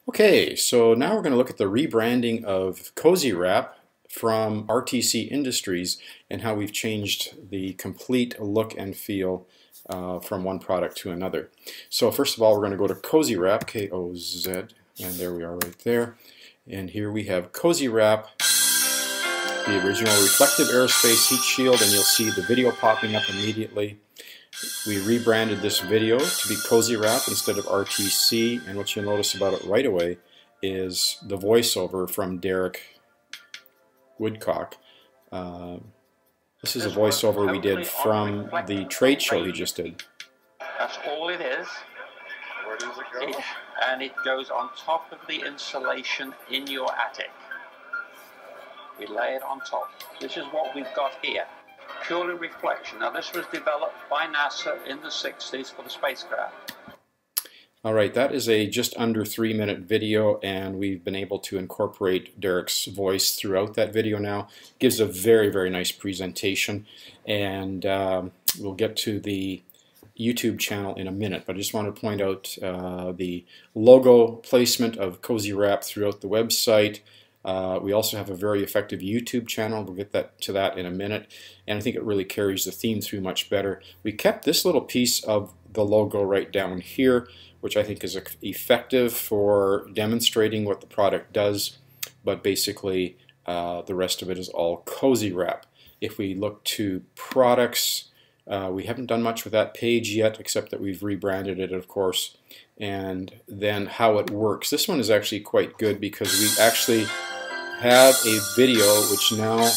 Okay, so now we're going to look at the rebranding of KozzeeWrap from RTC Industries and how we've changed the complete look and feel from one product to another. So first of all, we're going to go to KozzeeWrap, K-O-Z, and there we are right there. And here we have KozzeeWrap, the original reflective aerospace heat shield, and you'll see the video popping up immediately. We rebranded this video to be KozzeeWrap instead of RTC, and what you'll notice about it right away is the voiceover from Derek Woodcock. This is a voiceover we did from the trade show he just did. That's all it is. Where does it go? And it goes on top of the insulation in your attic. We lay it on top. This is what we've got here. Purely reflection. Now this was developed by NASA in the 60s for the spacecraft. Alright, that is a just under 3-minute video, and we've been able to incorporate Derek's voice throughout that video now. Gives a very, very nice presentation, and we'll get to the YouTube channel in a minute, but I just want to point out the logo placement of KozzeeWrap throughout the website. We also have a very effective YouTube channel. We'll get to that in a minute, and I think it really carries the theme through much better. We kept this little piece of the logo right down here, which I think is effective for demonstrating what the product does, but basically the rest of it is all KozzeeWrap. If we look to products, we haven't done much with that page yet, except that we've rebranded it, of course, and then how it works. This one is actually quite good because we actually have a video which now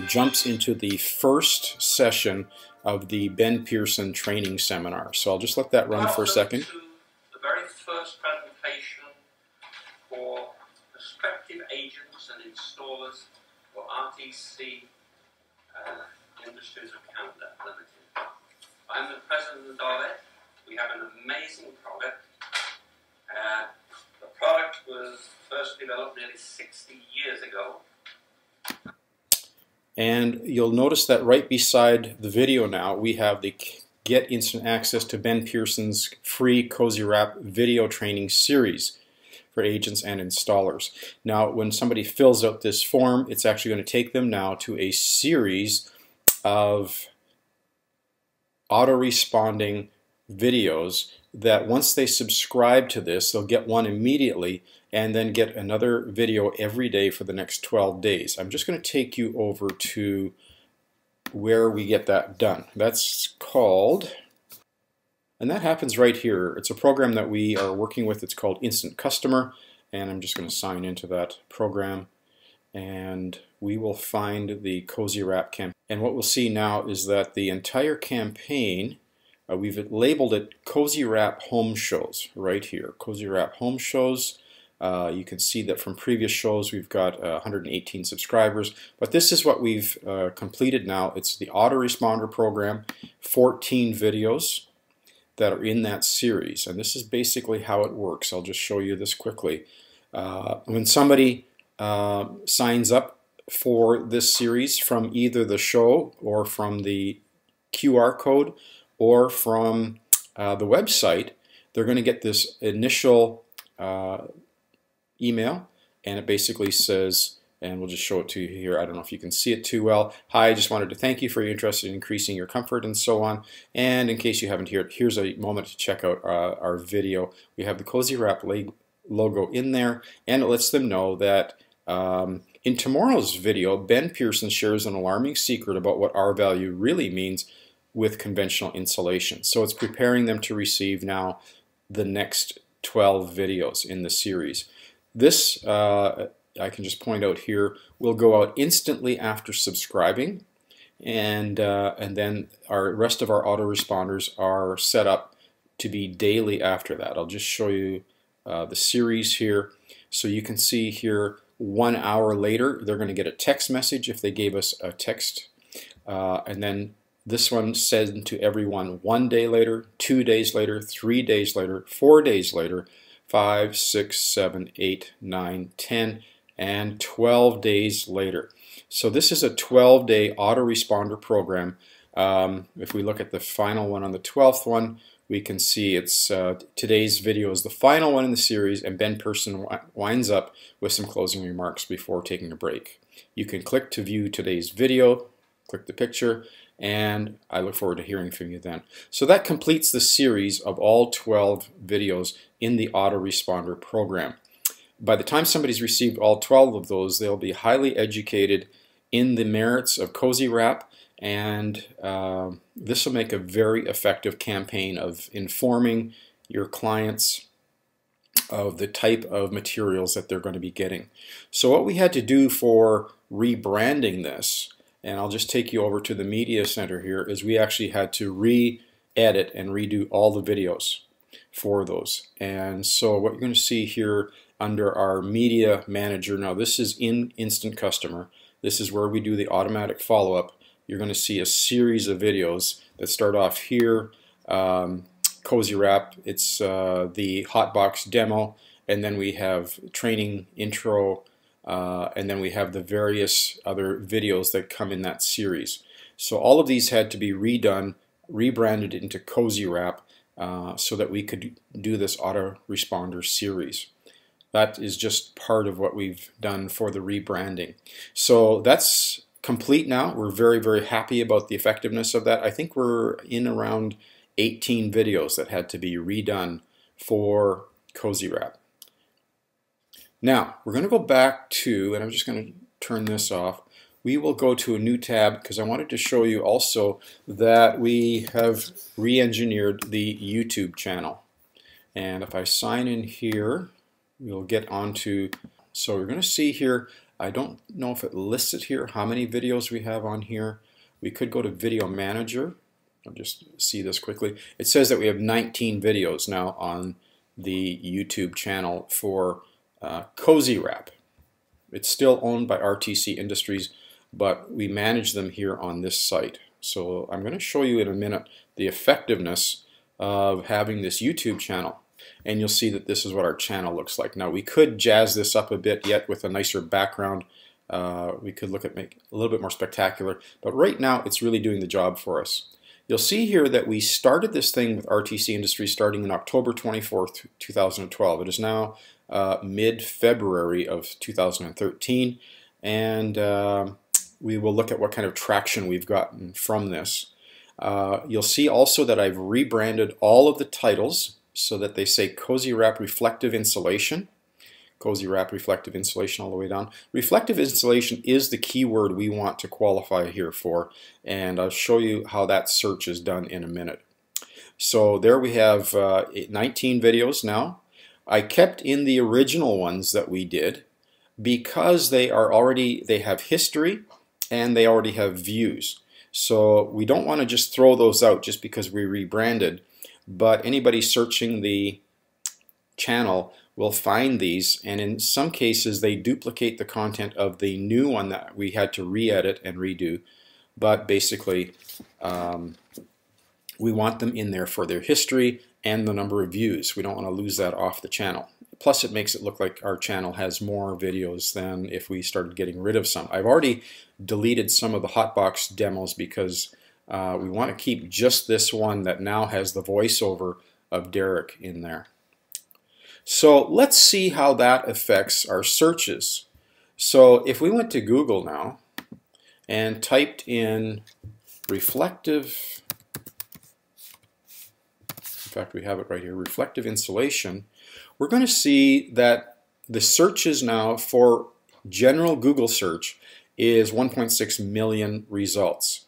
jumps into the first session of the Ben Pearson training seminar. So I'll just let that run for a second. The very first presentation for prospective agents and installers for RTC Industries of Canada Limited. I'm the president of it. We have an amazing product. The product was first developed nearly 60 years ago. And you'll notice that right beside the video now we have the Get Instant Access to Ben Pearson's free KozzeeWrap video training series for agents and installers. Now when somebody fills out this form, it's actually going to take them now to a series of auto-responding videos that once they subscribe to this, they'll get one immediately and then get another video every day for the next 12 days. I'm just going to take you over to where we get that done. That's called, and that happens right here. It's a program that we are working with. It's called Instant Customer, and I'm just going to sign into that program, and we will find the KozzeeWrap campaign. And what we'll see now is that the entire campaign, we've labeled it KozzeeWrap Home Shows right here. KozzeeWrap Home Shows. You can see that from previous shows we've got 118 subscribers, but this is what we've completed now. It's the autoresponder program, 14 videos that are in that series, and this is basically how it works. I'll just show you this quickly. When somebody signs up for this series from either the show or from the QR code or from the website, they're going to get this initial email, and it basically says, and we'll just show it to you here, I don't know if you can see it too well. Hi, I just wanted to thank you for your interest in increasing your comfort and so on. And in case you haven't heard, here's a moment to check out our video. We have the KozzeeWrap logo in there, and it lets them know that in tomorrow's video, Ben Pearson shares an alarming secret about what R-value really means with conventional insulation. So it's preparing them to receive now the next 12 videos in the series. This, I can just point out here, will go out instantly after subscribing, and then our rest of our autoresponders are set up to be daily after that. I'll just show you the series here. So you can see here 1 hour later they're going to get a text message if they gave us a text, and then this one sent to everyone 1 day later, 2 days later, 3 days later, 4 days later, 5, 6, 7, 8, 9, 10, and 12 days later. So this is a 12-day autoresponder program. If we look at the final one on the 12th one, we can see it's today's video is the final one in the series, and Ben Person winds up with some closing remarks before taking a break. You can click to view today's video, click the picture, and I look forward to hearing from you then. So that completes the series of all 12 videos in the autoresponder program. By the time somebody's received all 12 of those, they'll be highly educated in the merits of KozzeeWrap, and this will make a very effective campaign of informing your clients of the type of materials that they're going to be getting. So what we had to do for rebranding this, and I'll just take you over to the media center here, is we actually had to re-edit and redo all the videos for those. And so what you're going to see here under our media manager, now this is in Instant Customer. This is where we do the automatic follow-up. You're going to see a series of videos that start off here. KozzeeWrap, it's the Hotbox demo, and then we have training intro, and then we have the various other videos that come in that series. So all of these had to be redone, rebranded into KozzeeWrap, so that we could do this autoresponder series. That is just part of what we've done for the rebranding. So that's complete now. We're very, very happy about the effectiveness of that. I think we're in around 18 videos that had to be redone for KozzeeWrap. Now, we're going to go back to, and I'm just going to turn this off. We will go to a new tab because I wanted to show you also that we have re-engineered the YouTube channel. And if I sign in here, we'll get onto, so we're going to see here, I don't know if it lists it here, how many videos we have on here. We could go to Video Manager. I'll just see this quickly. It says that we have 19 videos now on the YouTube channel for KozzeeWrap. It's still owned by RTC Industries, but we manage them here on this site. So I'm going to show you in a minute the effectiveness of having this YouTube channel. And you'll see that this is what our channel looks like. Now we could jazz this up a bit yet with a nicer background. We could look at make it a little bit more spectacular, but right now it's really doing the job for us. You'll see here that we started this thing with RTC Industries starting in October 24th, 2012. It is now mid-February of 2013, and we will look at what kind of traction we've gotten from this. You'll see also that I've rebranded all of the titles so that they say KozzeeWrap Reflective Insulation. KozzeeWrap Reflective Insulation all the way down. Reflective insulation is the keyword we want to qualify here for, and I'll show you how that search is done in a minute. So there we have 19 videos now. I kept in the original ones that we did because they have history and they already have views. So we don't want to just throw those out just because we rebranded. But anybody searching the channel will find these, and in some cases they duplicate the content of the new one that we had to re-edit and redo. But basically we want them in there for their history and the number of views. We don't want to lose that off the channel. Plus it makes it look like our channel has more videos than if we started getting rid of some. I've already deleted some of the Hotbox demos because we want to keep just this one that now has the voiceover of Derek in there. So let's see how that affects our searches. So if we went to Google now and typed in reflective, in fact we have it right here, reflective insulation, we're going to see that the searches now for general Google search is 1.6 million results.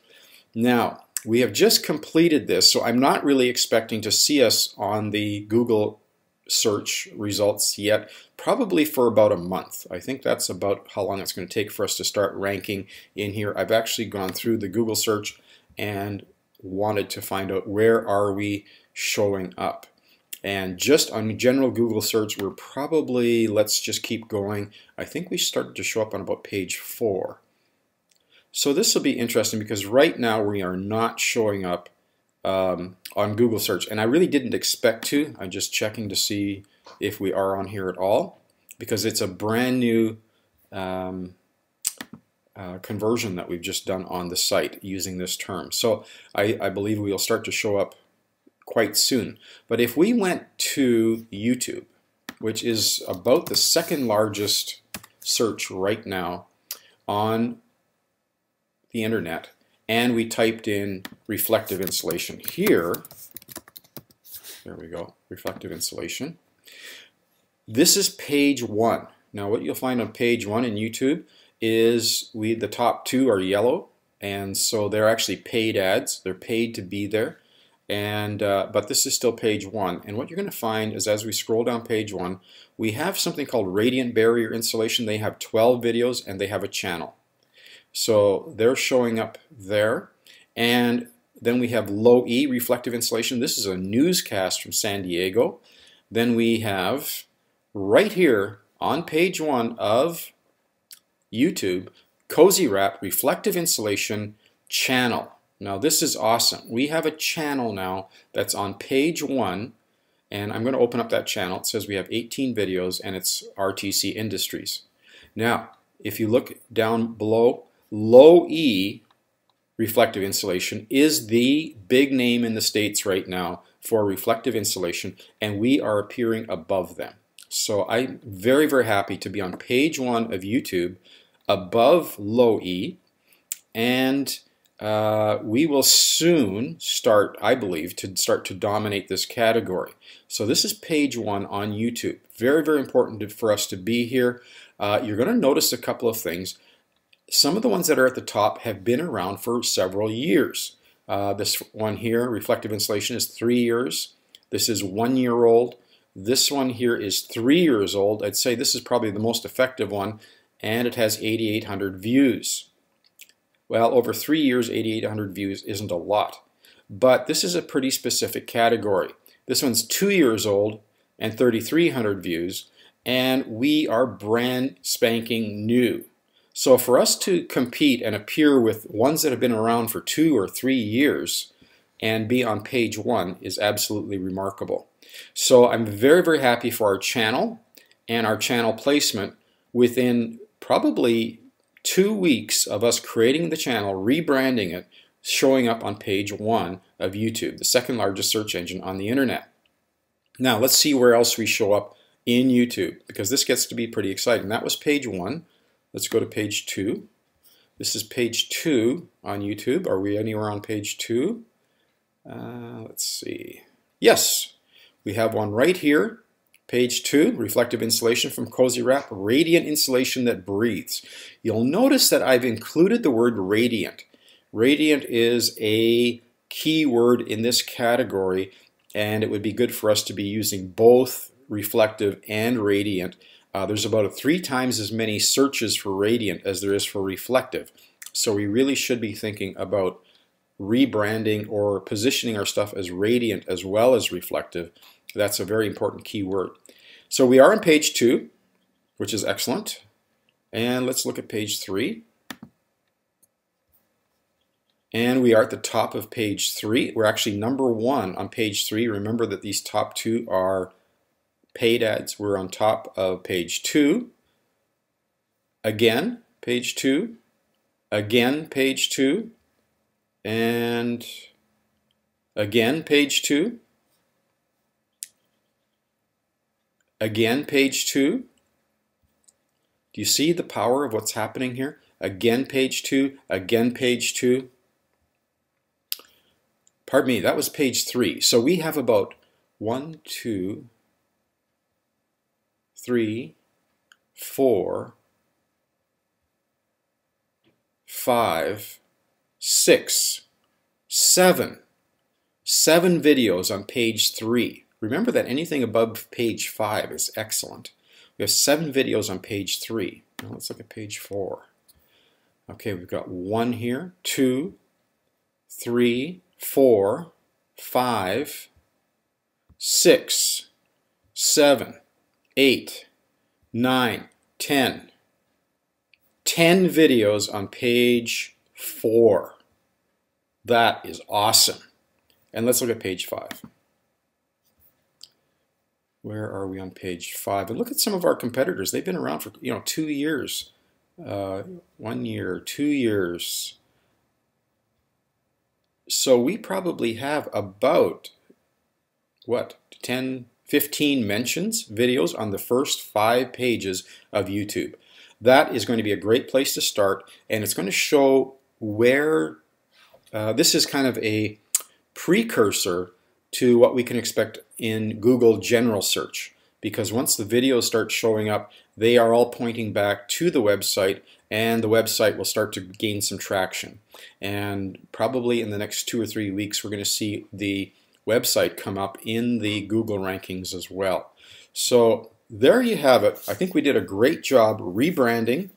Now, we have just completed this, so I'm not really expecting to see us on the Google search results yet, probably for about a month. I think that's about how long it's going to take for us to start ranking in here. I've actually gone through the Google search and wanted to find out where are we showing up. And just on general Google search, we're probably, let's just keep going. I think we started to show up on about page 4. So this will be interesting because right now we are not showing up on Google search, and I really didn't expect to. I'm just checking to see if we are on here at all because it's a brand new conversion that we've just done on the site using this term. So I believe we'll start to show up quite soon. But if we went to YouTube, which is about the second largest search right now on the internet, and we typed in reflective insulation here, there we go, reflective insulation. This is page 1. Now what you'll find on page 1 in YouTube is the top 2 are yellow, and so they're actually paid ads. They're paid to be there, and but this is still page 1. And what you're going to find is as we scroll down page 1, we have something called radiant barrier insulation. They have 12 videos and they have a channel. So they're showing up there. And then we have low E reflective insulation. This is a newscast from San Diego. Then we have right here on page 1 of YouTube, KozzeeWrap reflective insulation channel. Now this is awesome. We have a channel now that's on page 1, and I'm going to open up that channel. It says we have 18 videos and it's RTC Industries. Now if you look down below, low E reflective insulation is the big name in the States right now for reflective insulation, and we are appearing above them. So I'm very, very happy to be on page 1 of YouTube above low E, and we will soon start, I believe, to dominate this category. So this is page 1 on YouTube. Very, very important for us to be here. You're going to notice a couple of things. Some of the ones that are at the top have been around for several years. This one here, reflective insulation, is 3 years. This is 1 year old. This one here is 3 years old. I'd say this is probably the most effective one, and it has 8,800 views. Well, over 3 years, 8,800 views isn't a lot, but this is a pretty specific category. This one's 2 years old and 3,300 views, and we are brand spanking new. So for us to compete and appear with ones that have been around for 2 or 3 years and be on page 1 is absolutely remarkable. So I'm very, very happy for our channel and our channel placement. Within probably 2 weeks of us creating the channel, rebranding it, showing up on page 1 of YouTube, the second largest search engine on the internet. Now let's see where else we show up in YouTube, because this gets to be pretty exciting. That was page 1. Let's go to page 2. This is page 2 on YouTube. Are we anywhere on page 2? Let's see. Yes, we have one right here. Page 2, reflective insulation from KozzeeWrap, radiant insulation that breathes. You'll notice that I've included the word radiant. Radiant is a key word in this category, and it would be good for us to be using both reflective and radiant. There's about 3 times as many searches for radiant as there is for reflective. So we really should be thinking about rebranding or positioning our stuff as radiant as well as reflective. That's a very important key word. So we are on page 2, which is excellent. And let's look at page 3. And we are at the top of page 3. We're actually number 1 on page 3. Remember that these top 2 are paid ads. We're on top of page 2. Again, page 2. Again, page 2. And again, page 2. Again, page 2. Do you see the power of what's happening here? Again, page 2. Again, page 2. Pardon me, that was page 3. So we have about 1, 2, 3, 4, 5, 6, 7. 7 videos on page 3. Remember that anything above page 5 is excellent. We have 7 videos on page 3. Now let's look at page 4. Okay, we've got 1 here, 2, 3, 4, 5, 6, 7, 8, 9, 10. 10 videos on page 4. That is awesome. And let's look at page 5. Where are we on page 5? And look at some of our competitors. They've been around for 2 years, 1 year, 2 years. So we probably have about what, 10, 15 mentions videos on the first 5 pages of YouTube. That is going to be a great place to start, and it's going to show where this is kind of a precursor to what we can expect in Google general search, because once the videos start showing up, they are all pointing back to the website, and the website will start to gain some traction. And probably in the next 2 or 3 weeks, we're going to see the website come up in the Google rankings as well. So there you have it. I think we did a great job rebranding,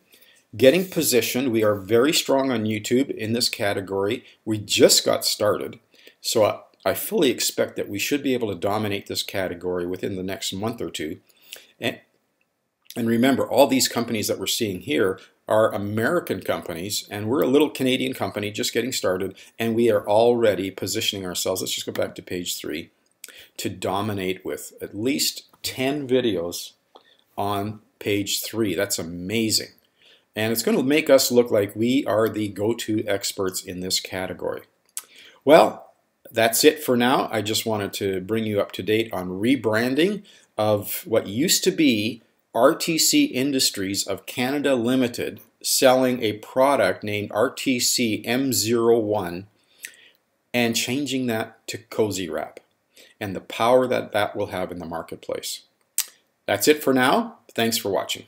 getting positioned. We are very strong on YouTube in this category. We just got started. So I fully expect that we should be able to dominate this category within the next month or two. And remember, all these companies that we're seeing here are American companies, and we're a little Canadian company just getting started, and we are already positioning ourselves, let's just go back to page 3, to dominate with at least 10 videos on page 3. That's amazing. And it's going to make us look like we are the go-to experts in this category. Well, that's it for now. I just wanted to bring you up to date on rebranding of what used to be RTC Industries of Canada Limited, selling a product named RTC M01 and changing that to KozzeeWrap and the power that that will have in the marketplace. That's it for now. Thanks for watching.